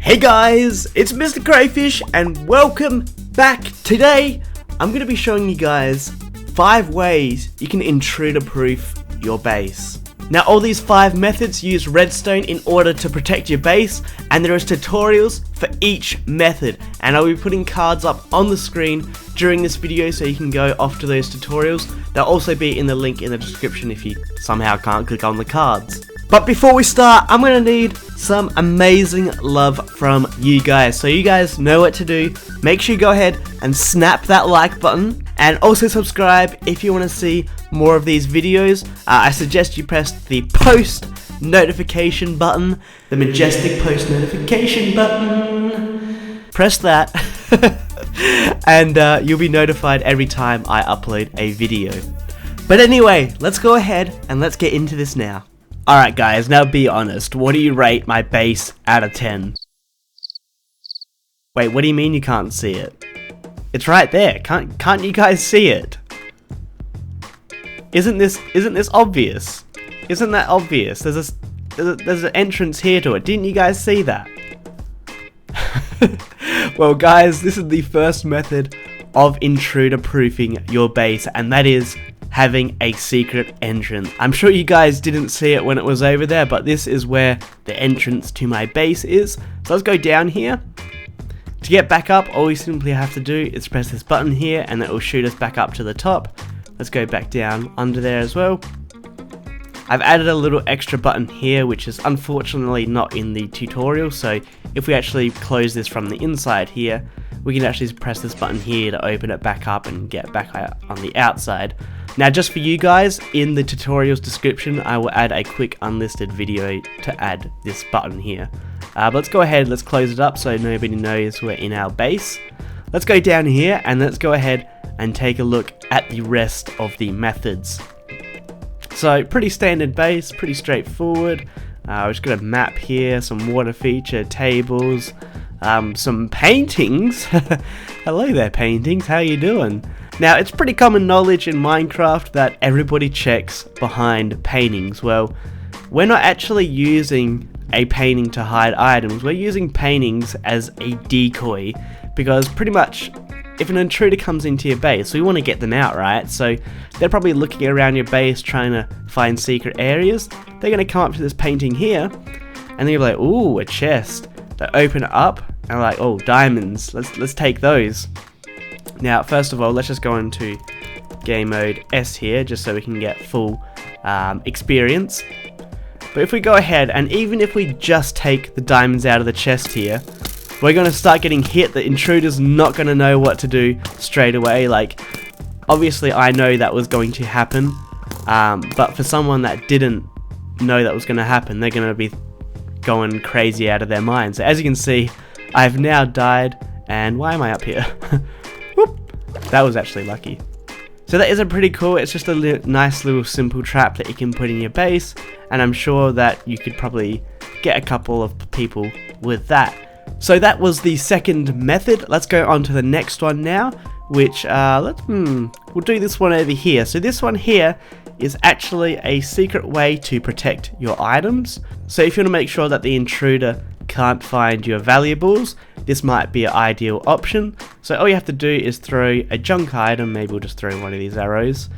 Hey guys, it's MrCrayfish and welcome back. Today, I'm going to be showing you guys 5 ways you can intruder-proof your base. Now all these 5 methods use redstone in order to protect your base, and there is tutorials for each method, and I'll be putting cards up on the screen during this video so you can go off to those tutorials. They'll also be in the link in the description if you somehow can't click on the cards. But before we start, I'm going to need some amazing love from you guys. So you guys know what to do. Make sure you go ahead and snap that like button. And also subscribe if you want to see more of these videos. I suggest you press the post notification button. The majestic post notification button. Press that. And you'll be notified every time I upload a video. But anyway, let's go ahead and let's get into this now. Alright guys, now be honest, what do you rate my base out of 10? Wait, what do you mean you can't see it? It's right there, can't you guys see it? Isn't this obvious? Isn't that obvious? There's an entrance here to it, didn't you guys see that? Well guys, this is the first method of intruder proofing your base, and that is having a secret entrance. I'm sure you guys didn't see it when it was over there, but this is where the entrance to my base is. So let's go down here. To get back up, all we simply have to do is press this button here and it will shoot us back up to the top. Let's go back down under there as well. I've added a little extra button here, which is unfortunately not in the tutorial, so if we actually close this from the inside here, we can actually press this button here to open it back up and get back on the outside. Now just for you guys, in the tutorial's description I will add a quick unlisted video to add this button here. But let's go ahead, let's close it up so nobody knows we're in our base. Let's go down here and let's go ahead and take a look at the rest of the methods. So pretty standard base, pretty straightforward. We've just got a map here, some water feature, tables, some paintings. Hello there paintings, how you doing? Now it's pretty common knowledge in Minecraft that everybody checks behind paintings. Well, we're not actually using a painting to hide items, we're using paintings as a decoy, because pretty much if an intruder comes into your base, we want to get them out, right? So they're probably looking around your base trying to find secret areas. They're going to come up to this painting here and they're like, ooh, a chest. They open it up and like, oh, diamonds, let's take those. Now first of all, let's just go into game mode S here just so we can get full experience. But if we go ahead and even if we just take the diamonds out of the chest here, we're going to start getting hit. The intruder's not going to know what to do straight away. Like, obviously I know that was going to happen, but for someone that didn't know that was going to happen, they're going to be going crazy out of their minds. So as you can see, I've now died, and why am I up here? Whoop! That was actually lucky. So that isn't pretty cool. It's just a nice little simple trap that you can put in your base, and I'm sure that you could probably get a couple of people with that. So that was the second method. Let's go on to the next one now, which we'll do this one over here. So this one here is actually a secret way to protect your items. So if you want to make sure that the intruder can't find your valuables, this might be an ideal option. So all you have to do is throw a junk item. Maybe we'll just throw one of these arrows.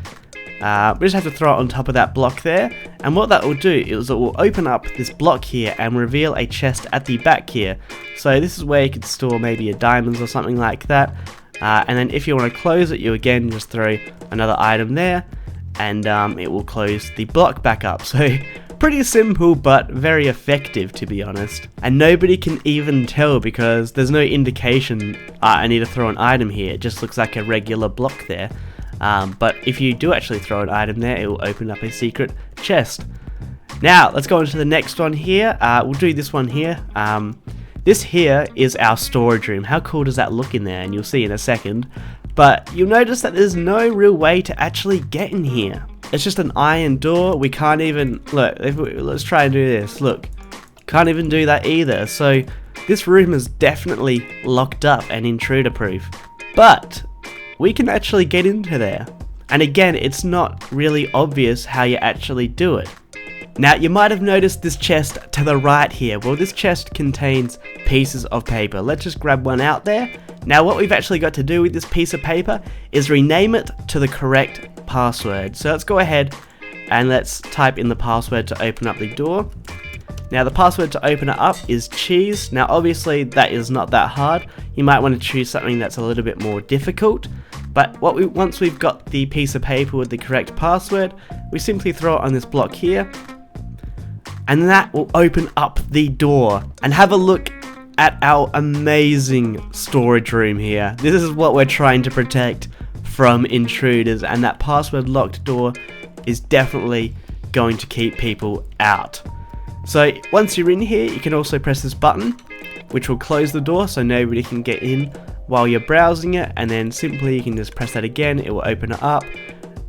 We just have to throw it on top of that block there, and what that will do is it will open up this block here and reveal a chest at the back here. So this is where you could store maybe your diamonds or something like that, and then if you want to close it, you again just throw another item there, and it will close the block back up. So pretty simple but very effective, to be honest, and nobody can even tell because there's no indication I need to throw an item here. It just looks like a regular block there. But if you do actually throw an item there, it will open up a secret chest. Now let's go on to the next one here. We'll do this one here. This here is our storage room. How cool does that look in there? And you'll see in a second. But you'll notice that there's no real way to actually get in here. It's just an iron door. We can't even look. Let's try and do this. Look, can't even do that either. So this room is definitely locked up and intruder proof. But we can actually get into there. And again, it's not really obvious how you actually do it. Now you might have noticed this chest to the right here. Well, this chest contains pieces of paper. Let's just grab one out there. Now what we've actually got to do with this piece of paper is rename it to the correct password. So let's go ahead and let's type in the password to open up the door. Now the password to open it up is cheese. Now obviously that is not that hard. You might want to choose something that's a little bit more difficult. But once we've got the piece of paper with the correct password, we simply throw it on this block here. And that will open up the door. And have a look at our amazing storage room here. This is what we're trying to protect from intruders, and that password locked door is definitely going to keep people out. So once you're in here, you can also press this button, which will close the door so nobody can get in while you're browsing it, and then simply you can just press that again, it will open it up,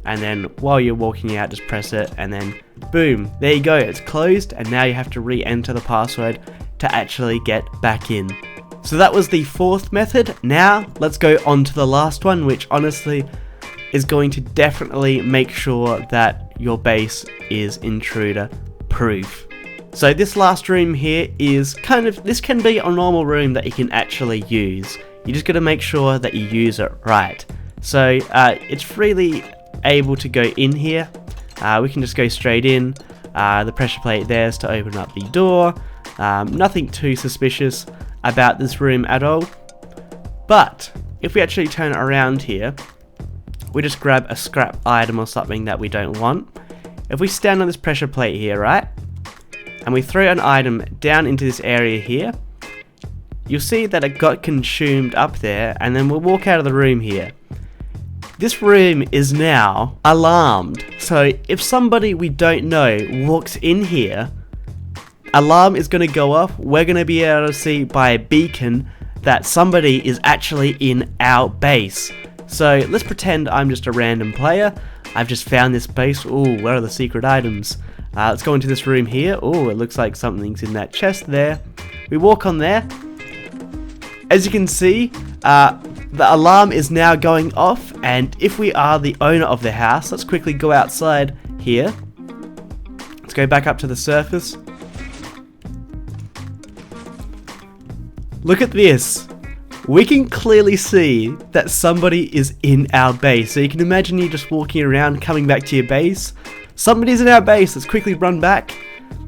and then while you're walking out just press it, and then boom, there you go, it's closed, and now you have to re-enter the password to actually get back in. So that was the fourth method. Now let's go on to the last one, which honestly is going to definitely make sure that your base is intruder proof. So this last room here is this can be a normal room that you can actually use. You just got to make sure that you use it right. So it's freely able to go in here. We can just go straight in. The pressure plate there is to open up the door. Nothing too suspicious about this room at all. But if we actually turn it around here, we just grab a scrap item or something that we don't want. If we stand on this pressure plate here, right, and we throw an item down into this area here, you'll see that it got consumed up there, and then we'll walk out of the room here. This room is now alarmed, so if somebody we don't know walks in here, alarm is going to go off. We're going to be able to see by a beacon that somebody is actually in our base. So let's pretend I'm just a random player. I've just found this base. Ooh, where are the secret items? Let's go into this room here. Ooh, it looks like something's in that chest there. We walk on there. As you can see, the alarm is now going off, and if we are the owner of the house, let's quickly go outside here. Let's go back up to the surface. Look at this. We can clearly see that somebody is in our base. So you can imagine you just walking around, coming back to your base. Somebody's in our base. Let's quickly run back.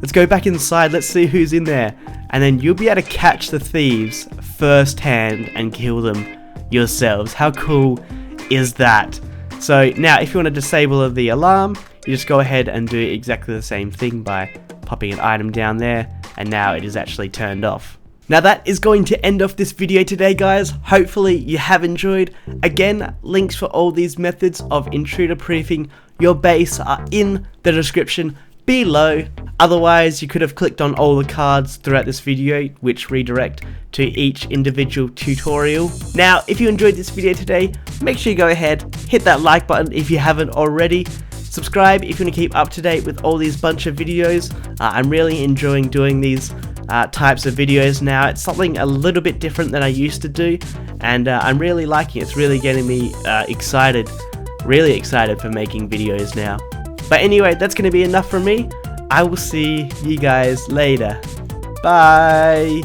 Let's go back inside. Let's see who's in there. And then you'll be able to catch the thieves firsthand and kill them yourselves. How cool is that? So now if you want to disable the alarm, you just go ahead and do exactly the same thing by popping an item down there, and now it is actually turned off. Now that is going to end off this video today, guys. Hopefully you have enjoyed. Again, links for all these methods of intruder proofing your base are in the description below. Otherwise, you could have clicked on all the cards throughout this video, which redirect to each individual tutorial. Now, if you enjoyed this video today, make sure you go ahead, hit that like button if you haven't already. Subscribe if you want to keep up to date with all these bunch of videos. I'm really enjoying doing these types of videos now. It's something a little bit different than I used to do, and I'm really liking it. It's really getting me excited, really excited for making videos now. But anyway, that's going to be enough from me. I will see you guys later. Bye!